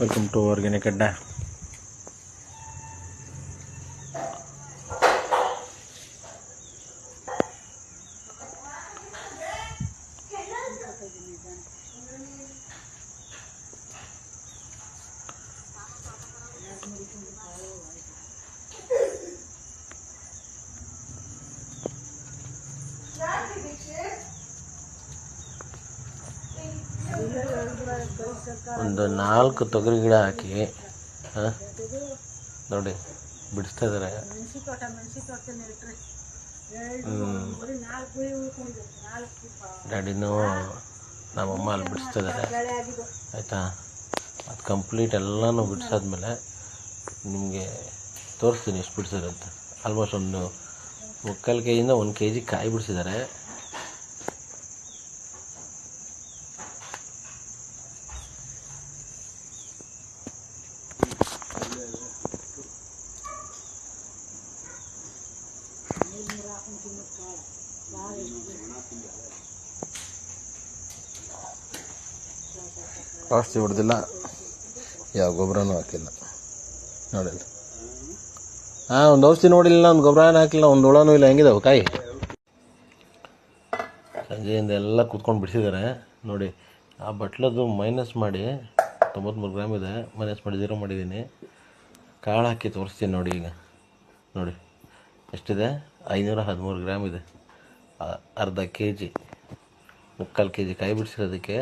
Welcome to organic ಅಡ್ಡ. ಒಂದು 4 ತೊಗರಿ ಗಿಡ ಹಾಕಿ ನೋಡಿ ಬಿಡಿಸ್ತಾ ಇದ್ದಾರೆ. ಡ್ಯಾಡಿನೂ ನಮ್ಮಮ್ಮ ಅಲ್ಲಿ ಬಿಡಿಸ್ತಾ ಇದ್ದಾರೆ ಆಯಿತಾ. ಅದು ಕಂಪ್ಲೀಟ್ ಎಲ್ಲನೂ ಬಿಡಿಸಾದ್ಮೇಲೆ ನಿಮಗೆ ತೋರಿಸ್ತೀನಿ ಎಷ್ಟು ಬಿಡಿಸಿರುತ್ತೆ. ಆಲ್ಮೋಸ್ಟ್ ಒಂದು 3/4 ಕೆಜಿಯಿಂದ 1 kg ಕಾಯಿ ಬಿಡಿಸಿದ್ದಾರೆ. ಔಷಧಿ ಹೊಡೆದಿಲ್ಲ, ಯಾವ ಗೊಬ್ಬರನೂ ಹಾಕಿಲ್ಲ ನೋಡಿಲ್ಲ. ಒಂದು ಔಷಧಿ ನೋಡಿಲ್ಲ, ಒಂದು ಗೊಬ್ಬರನೂ ಹಾಕಿಲ್ಲ, ಒಂದು ಹುಳನೂ ಇಲ್ಲ. ಹೆಂಗಿದಾವೆ ಕಾಯಿ? ಸಂಜೆಯಿಂದ ಎಲ್ಲ ಕೂತ್ಕೊಂಡು ಬಿಡಿಸಿದ್ದಾರೆ ನೋಡಿ. ಆ ಬಟ್ಲದ್ದು ಮೈನಸ್ ಮಾಡಿ 93 ಗ್ರಾಮ್ ಇದೆ, ಮೈನಸ್ ಮಾಡಿ 0 ಮಾಡಿದ್ದೀನಿ. ಕಾಳು ಹಾಕಿ ತೋರಿಸ್ತೀನಿ ನೋಡಿ. ಈಗ ನೋಡಿ ಎಷ್ಟಿದೆ, 513 ಗ್ರಾಮ್ ಇದೆ. ಅರ್ಧ kg 3/4 kg ಕಾಯಿ ಬಿಡಿಸಿರೋದಕ್ಕೆ